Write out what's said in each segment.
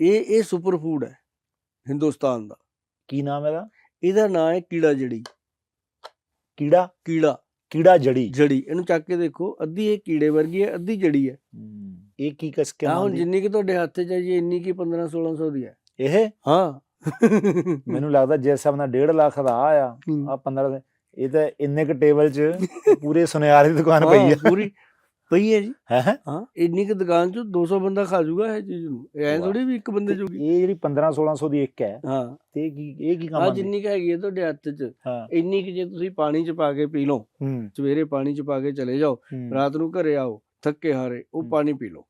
ਇਹ super food ਹੈ ਹਿੰਦੁਸਤਾਨ ਦਾ। ਕੀ ਨਾਮ ਇਹਦਾ? ਇਹਦਾ ਨਾਂ ਹੈ ਕੀੜਾ ਜੜੀ। ਕੀੜਾ ਕੀੜਾ ਕੀੜਾ ਜੜੀ ਜੜੀ, ਇਹਨੂੰ ਚੱਕ ਕੇ ਦੇਖੋ, ਅੱਧੀ ਇਹ ਕੀੜੇ ਵਰਗੀ ਹੈ, ਅੱਧੀ ਜੜੀ ਹੈ। ਇਹ ਕੀ ਕਸ ਕੇ ਹੁਣ ਜਿੰਨੀ ਕਿ ਤੁਹਾਡੇ ਹੱਥ 'ਚ ਹੈ ਜੀ, ਇੰਨੀ ਕੀ 1500-1600 ਦੀ ਹੈ ਇਹ। ਹਾਂ ਮੈਨੂੰ ਲੱਗਦਾ ਜਿਸ ਹਿਸਾਬ ਨਾਲ 1.5 ਲੱਖ ਦਾ ਆ 15 ਇਹ ਤਾਂ ਇੰਨੇ ਕੁ ਟੇਬਲ 'ਚ ਪੂਰੇ ਸੁਨਿਆਰੇ ਦੀ ਦੁਕਾਨ ਪਈ ਹੈ। ਪੂਰੀ ਪਈ ਹੈ ਜੀ। ਹੈ ਹਾਂ, ਇੰਨੀ ਕੁ ਦੁਕਾਨ 'ਚ 200 ਬੰਦਾ ਖਾ ਜੂਗਾ ਇਹ ਚੀਜ਼ ਨੂੰ। ਐ ਥੋੜੀ ਵੀ ਇੱਕ ਬੰਦੇ ਜੋਗੀ। ਇਹ ਜਿਹੜੀ 1500-1600 ਦੀ ਇੱਕ ਹੈ। ਹਾਂ, ਤੇ ਇਹ ਕੀ ਕੰਮ ਆ? ਜਿੰਨੀ ਕੁ ਹੈਗੀ ਹੈ ਤੁਹਾਡੇ ਹੱਥ 'ਚ, ਇੰਨੀ ਕੁ ਜੇ ਤੁਸੀਂ ਪਾਣੀ 'ਚ ਪਾ ਕੇ ਪੀ ਲਓ, ਸਵੇਰੇ ਪਾਣੀ 'ਚ ਪਾ ਕੇ ਚਲੇ ਜਾਓ, ਰਾਤ ਨੂੰ ਘਰੇ ਆਓ ਥੱਕੇ ਹਾਰੇ, ਉਹ ਪਾਣੀ ਪੀ ਲਓ।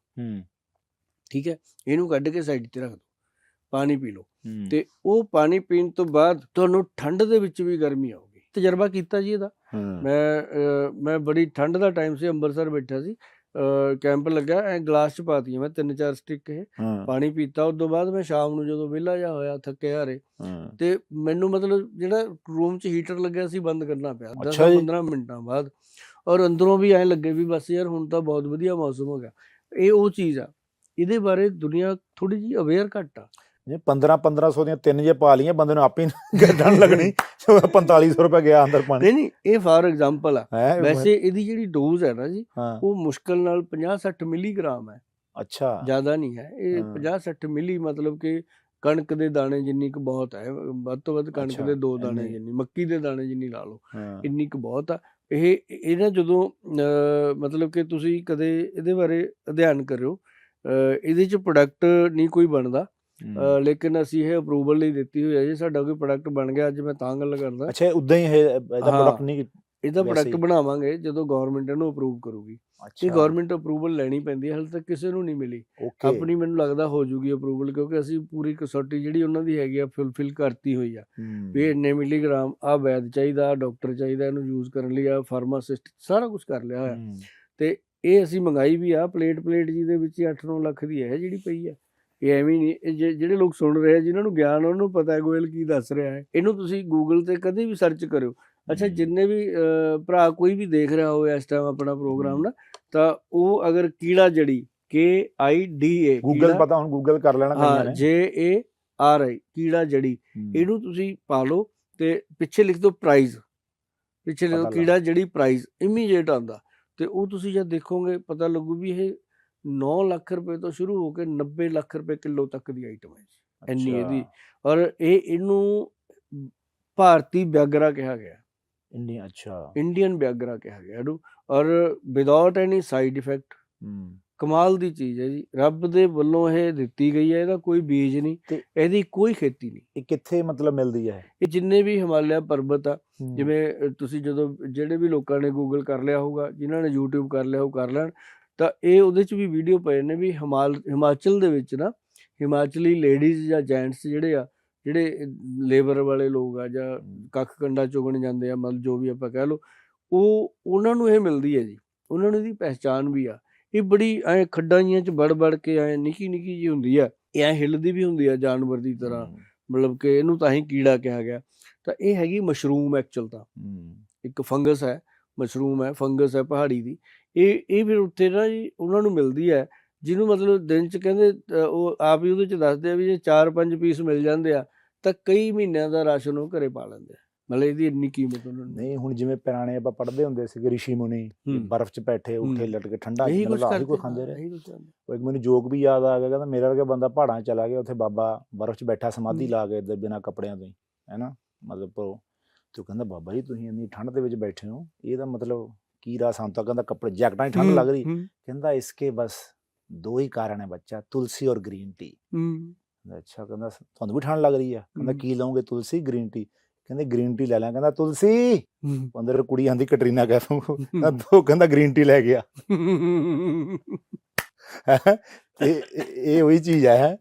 ਠੀਕ ਹੈ, ਇਹਨੂੰ ਕੱਢ ਕੇ ਸਾਈਡ ਤੇ ਰੱਖ ਦਿਓ, ਪਾਣੀ ਪੀ ਲਓ, ਤੇ ਉਹ ਪਾਣੀ ਪੀਣ ਤੋਂ ਬਾਅਦ ਤੁਹਾਨੂੰ ਠੰਡ ਦੇ ਵਿੱਚ ਵੀ ਗਰਮੀ ਆਊਗੀ। ਤਜਰਬਾ ਕੀਤਾ ਜੀ ਇਹਦਾ। ਮੈਂ ਬੜੀ ਠੰਡ ਦਾ ਟਾਈਮ ਸੀ, ਅੰਮ੍ਰਿਤਸਰ ਬੈਠਾ ਸੀ, ਕੈਂਪ ਲੱਗਾ, ਐ ਗਲਾਸ 'ਚ ਪਾਤੀਆਂ ਮੈਂ 3-4 ਸਟਿਕ, ਇਹ ਪਾਣੀ ਪੀਤਾ। ਉਸ ਤੋਂ ਬਾਅਦ ਮੈਂ ਸ਼ਾਮ ਨੂੰ ਜਦੋਂ ਵਿਹਲਾ ਜਿਹਾ ਹੋਇਆ ਥੱਕੇ ਹਾਰੇ, ਤੇ ਮੈਨੂੰ ਮਤਲਬ ਜਿਹੜਾ ਰੂਮ 'ਚ ਹੀਟਰ ਲੱਗਿਆ ਸੀ ਬੰਦ ਕਰਨਾ ਪਿਆ 10-15 ਮਿੰਟਾਂ ਬਾਅਦ, ਔਰ ਅੰਦਰੋਂ ਵੀ ਐਂ ਲੱਗੇ ਵੀ ਬਸ ਯਾਰ ਹੁਣ ਤਾਂ ਬਹੁਤ ਵਧੀਆ ਮੌਸਮ ਹੋ ਗਿਆ। ਇਹ ਉਹ ਚੀਜ਼ ਆ, ਇਹਦੇ ਬਾਰੇ ਦੁਨੀਆ ਥੋੜੀ ਜਿਹੀ ਅਵੇਅਰ ਘੱਟ ਆ। 1500 ਦੀਆਂ 3 ਜੇ ਪਾ ਲਈਆਂ, ਬੰਦੇ ਨੂੰ ਆਪੇ ਗੱਡਣ ਲੱਗਣੀ। 4500 ਰੁਪਏ ਗਿਆ ਅੰਦਰ ਪਾਣੀ। ਨਹੀਂ, ਇਹ ਫਾਰ ਐਗਜ਼ਾਮਪਲ ਆ। ਵੈਸੇ ਇਹਦੀ ਜਿਹੜੀ ਡੋਜ਼ ਹੈ ਨਾ ਜੀ, ਉਹ ਮੁਸ਼ਕਿਲ ਨਾਲ 50-60 ਮਿਲੀਗ੍ਰਾਮ ਹੈ। ਅੱਛਾ, ਜ਼ਿਆਦਾ ਨਹੀਂ ਹੈ ਇਹ। 50-60 ਮਿਲੀ ਮਤਲਬ ਕਿ ਕਣਕ ਦੇ ਦਾਣੇ ਜਿੰਨੀ ਕੁ ਬਹੁਤ ਹੈ, ਵੱਧ ਤੋਂ ਵੱਧ ਕਣਕ ਦੇ 2 ਦਾਣੇ ਜਿੰਨੀ, ਮੱਕੀ ਦੇ ਦਾਣੇ ਜਿੰਨੀ ਲਾ ਲਓ, ਇੰਨੀ ਕੁ ਬਹੁਤ ਆ। ਇਹ ਨਾ ਜਦੋਂ ਮਤਲਬ ਕਿ ਤੁਸੀਂ ਕਦੇ ਇਹਦੇ ਬਾਰੇ ਅਧਿਐਨ ਕਰਿਓ, ਇਹਦੇ 'ਚ ਪ੍ਰੋਡਕਟ ਨਹੀਂ ਕੋਈ ਬਣਦਾ, ਲੇਕਿਨ ਅਸੀਂ ਇਹ ਅਪਰੂਵਲ ਲਈ ਦਿੱਤੀ ਹੋਈ ਹੈ ਜੀ। ਸਾਡਾ ਕੋਈ ਪ੍ਰੋਡਕਟ ਬਣ ਗਿਆ ਅੱਜ, ਮੈਂ ਤਾਂ ਗੱਲ ਕਰਦਾ। ਅੱਛਾ, ਉਦਾਂ ਹੀ ਇਹਦਾ ਪ੍ਰੋਡਕਟ ਨਹੀਂ, ਇਹਦਾ ਪ੍ਰੋਡਕਟ ਬਣਾਵਾਂਗੇ ਜਦੋਂ ਗਵਰਨਮੈਂਟ ਇਹਨੂੰ ਅਪਰੂਵ ਕਰੂਗੀ। ਇਹ ਗਵਰਨਮੈਂਟ ਅਪਰੂਵਲ ਲੈਣੀ ਪੈਂਦੀ ਹੈ, ਹਾਲੇ ਤੱਕ ਕਿਸੇ ਨੂੰ ਨਹੀਂ ਮਿਲੀ। ਆਪਣੀ ਮੈਨੂੰ ਲੱਗਦਾ ਹੋ ਜੂਗੀ ਅਪਰੂਵਲ, ਕਿਉਂਕਿ ਅਸੀਂ ਪੂਰੀ ਕਸੌਟੀ ਜਿਹੜੀ ਉਹਨਾਂ ਦੀ ਹੈਗੀ ਆ ਫੁਲਫਿਲ ਕਰਤੀ ਹੋਈ ਆ ਵੀ ਇੰਨੇ ਮਿਲੀਗ੍ਰਾਮ ਆ ਵੈਦ ਚਾਹੀਦਾ, ਆ ਡਾਕਟਰ ਚਾਹੀਦਾ ਇਹਨੂੰ ਯੂਜ਼ ਕਰਨ ਲਈ, ਆ ਫਾਰਮਾਸਿਸਟ, ਸਾਰਾ ਕੁਝ ਕਰ ਲਿਆ ਹੋਇਆ। ਤੇ ਇਹ ਅਸੀਂ ਮੰਗਾਈ ਵੀ ਆ ਪਲੇਟ ਜਿਹਦੇ ਵਿੱਚ 8-9 ਲੱਖ ਦੀ ਹੈ ਜਿਹੜੀ ਪਈ ਹੈ। ਇਹ ਐਵੇਂ ਨਹੀਂ, ਇਹ ਜਿਹੜੇ ਲੋਕ ਸੁਣ ਰਹੇ ਆ, ਜਿਨ੍ਹਾਂ ਨੂੰ ਗਿਆਨ, ਉਹਨੂੰ ਪਤਾ ਗੋਇਲ ਕੀ ਦੱਸ ਰਿਹਾ ਹੈ। ਇਹਨੂੰ ਤੁਸੀਂ ਗੂਗਲ ਤੇ ਕਦੇ ਵੀ ਸਰਚ ਕਰਿਓ। ਅੱਛਾ, ਜਿੰਨੇ ਵੀ ਭਰਾ ਕੋਈ ਵੀ ਦੇਖ ਰਿਹਾ ਹੋਵੇ ਇਸ ਟਾਈਮ ਆਪਣਾ ਪ੍ਰੋਗਰਾਮ ਨਾ, ਤਾਂ ਉਹ ਅਗਰ ਕੀੜਾ ਜੜੀ KIDA, ਗੂਗਲ ਪਤਾ ਹੁਣ ਗੂਗਲ ਕਰ ਲੈਣਾ, ਹਾਂ, JARI ਕੀੜਾ ਜੜੀ, ਇਹਨੂੰ ਤੁਸੀਂ ਪਾ ਲਓ ਤੇ ਪਿੱਛੇ ਲਿਖ ਦਿਓ ਪ੍ਰਾਈਜ਼, ਪਿੱਛੇ ਲਿਖ ਦਿਓ ਕੀੜਾ ਜੜੀ ਪ੍ਰਾਈਜ਼, ਇਮੀਡੀਏਟ ਆਉਂਦਾ। ਤੇ ਉਹ ਤੁਸੀਂ ਜਦ ਦੇਖੋਗੇ ਪਤਾ ਲੱਗੂ ਵੀ ਇਹ 9 ਲੱਖ ਰੁਪਏ ਤੋਂ ਸ਼ੁਰੂ ਹੋ ਕੇ 90 ਲੱਖ ਰੁਪਏ ਕਿਲੋ ਤੱਕ ਦੀ ਆਈਟਮ ਹੈ ਇੰਨੀ ਇਹਦੀ। ਔਰ ਇਹਨੂੰ ਭਾਰਤੀ ਵਿਆਗਰਾ ਕਿਹਾ ਗਿਆ। ਇੰਡੀਅਨ ਵਿਆਗਰਾ ਕਿਹਾ ਗਿਆ ਇਹਨੂੰ, ਔਰ ਵਿਦਆਊਟ ਐਨੀ ਸਾਈਡ ਇਫੈਕਟ। ਕਮਾਲ ਦੀ ਚੀਜ਼ ਹੈ ਜੀ, ਰੱਬ ਦੇ ਵੱਲੋਂ ਇਹ ਦਿੱਤੀ ਗਈ ਹੈ। ਇਹਦਾ ਕੋਈ ਬੀਜ ਨਹੀਂ, ਇਹਦੀ ਕੋਈ ਖੇਤੀ ਨਹੀਂ। ਇਹ ਕਿੱਥੇ ਮਤਲਬ ਮਿਲਦੀ ਹੈ? ਇਹ ਜਿੰਨੇ ਵੀ ਹਿਮਾਲਿਆ ਪਰਬਤ ਆ, ਜਿਵੇਂ ਤੁਸੀਂ ਜਦੋਂ ਜਿਹੜੇ ਵੀ ਲੋਕਾਂ ਨੇ ਗੂਗਲ ਕਰ ਲਿਆ ਹੋਊਗਾ, ਜਿਨ੍ਹਾਂ ਨੇ YouTube ਕਰ ਲਿਆ ਉਹ ਕਰ ਲੈਣ, ਤਾਂ ਇਹ ਉਹਦੇ 'ਚ ਵੀ ਵੀਡੀਓ ਪਏ ਨੇ ਵੀ ਹਿਮਾਚਲ ਦੇ ਵਿੱਚ ਨਾ, ਹਿਮਾਚਲੀ ਲੇਡੀਜ਼ ਜਾਂ ਜੈਂਟਸ ਜਿਹੜੇ ਆ, ਜਿਹੜੇ ਲੇਬਰ ਵਾਲੇ ਲੋਕ ਆ ਜਾਂ ਕੱਖ ਕੰਡਾ ਚੁਗਣ ਜਾਂਦੇ ਆ, ਮਤਲਬ ਜੋ ਵੀ ਆਪਾਂ ਕਹਿ ਲਓ, ਉਹਨਾਂ ਨੂੰ ਇਹ ਮਿਲਦੀ ਹੈ ਜੀ। ਉਹਨਾਂ ਨੂੰ ਇਹਦੀ ਪਹਿਚਾਣ ਵੀ ਆ। ਇਹ ਬੜੀ ਐਂ ਖੱਡਾਂ ਜਿਹੀਆਂ 'ਚ ਵੜ ਕੇ ਐਂ ਨਿੱਕੀ ਜਿਹੀ ਹੁੰਦੀ ਆ, ਇਹ ਐਂ ਹਿੱਲਦੀ ਵੀ ਹੁੰਦੀ ਆ ਜਾਨਵਰ ਦੀ ਤਰ੍ਹਾਂ, ਮਤਲਬ ਕਿ ਇਹਨੂੰ ਤਾਂ ਹੀ ਕੀੜਾ ਕਿਹਾ ਗਿਆ। ਤਾਂ ਇਹ ਹੈਗੀ ਮਸ਼ਰੂਮ, ਐਕਚੁਅਲ ਤਾਂ ਇੱਕ ਫੰਗਸ ਹੈ, ਮਸ਼ਰੂਮ ਹੈ, ਫੰਗਸ ਹੈ ਪਹਾੜੀ ਦੀ। ਇਹ ਫਿਰ ਉੱਥੇ ਨਾ ਜੀ ਉਹਨਾਂ ਨੂੰ ਮਿਲਦੀ ਹੈ, ਜਿਹਨੂੰ ਮਤਲਬ ਦਿਨ 'ਚ ਕਹਿੰਦੇ, ਉਹ ਆਪ ਹੀ ਉਹਦੇ 'ਚ ਦੱਸਦੇ ਆ ਵੀ ਜੇ 4-5 ਪੀਸ ਮਿਲ ਜਾਂਦੇ ਆ ਤਾਂ ਕਈ ਮਹੀਨਿਆਂ ਦਾ ਰਾਸ਼ਨ ਉਹ ਘਰੇ ਪਾ ਲੈਂਦੇ ਆ। ਮਤਲਬ ਇਹਦੀ ਇੰਨੀ ਕੀਮਤ ਉਹਨਾਂ ਨੂੰ ਨਹੀਂ। ਹੁਣ ਜਿਵੇਂ ਪੁਰਾਣੇ ਆਪਾਂ ਪੜ੍ਹਦੇ ਹੁੰਦੇ ਸੀਗੇ, ਰਿਸ਼ੀ ਮੁਨੀ ਬਰਫ਼ 'ਚ ਬੈਠੇ, ਉੱਠੇ ਲਟ ਕੇ ਠੰਡਾ ਕੋਈ ਖਾਂਦੇ ਰਹੇ। ਇੱਕ ਮੈਨੂੰ ਜੋਕ ਵੀ ਯਾਦ ਆ ਗਿਆ, ਕਹਿੰਦਾ ਮੇਰਾ ਵਰਗਾ ਬੰਦਾ ਪਹਾੜਾਂ 'ਚ ਚਲਾ ਗਿਆ, ਉੱਥੇ ਬਾਬਾ ਬਰਫ਼ 'ਚ ਬੈਠਾ ਸਮਾਧੀ ਲਾ ਕੇ ਇੱਧਰ ਬਿਨਾਂ ਕੱਪੜਿਆਂ ਤੋਂ ਹੀ, ਹੈ ਨਾ, ਮਤਲਬ ਤੇ ਉਹ ਕਹਿੰਦਾ ਬਾਬਾ ਜੀ ਤੁਸੀਂ ਇੰਨੀ ਠੰਡ ਦੇ ਵਿੱਚ ਬੈਠੇ ਹੋ, ਇਹਦਾ ਮਤਲਬ ਕੀ ਰਾਹ? ਸਾਨੂੰ ਤਾਂ ਕਹਿੰਦਾ ਕੱਪੜੇ ਜੈਕਟਾਂ 'ਚ ਠੰਡ ਲੱਗ ਰਹੀ। ਕਹਿੰਦਾ ਇਸਕੇ ਬਸ 2 ਹੀ ਕਾਰਨ ਹੈ ਬੱਚਾ, ਤੁਲਸੀ ਔਰ ਗ੍ਰੀਨ ਟੀ। ਅੱਛਾ, ਕਹਿੰਦਾ ਤੁਹਾਨੂੰ ਵੀ ਠੰਡ ਲੱਗ ਰਹੀ ਆ? ਕਹਿੰਦਾ ਕੀ ਲਓਗੇ? ਤੁਲਸੀ, ਗ੍ਰੀਨ ਟੀ। ਕਹਿੰਦੇ ਗ੍ਰੀਨ ਟੀ ਲੈ ਲਿਆ। ਕਹਿੰਦਾ ਤੁਲਸੀ, ਅੰਦਰ ਕੁੜੀ ਆਂਦੀ ਕਟਰੀਨਾ ਕੈਫ, ਕਹਿੰਦਾ ਗ੍ਰੀਨ ਟੀ ਲੈ ਗਿਆ। ਇਹ ਉਹੀ ਚੀਜ਼ ਹੈ।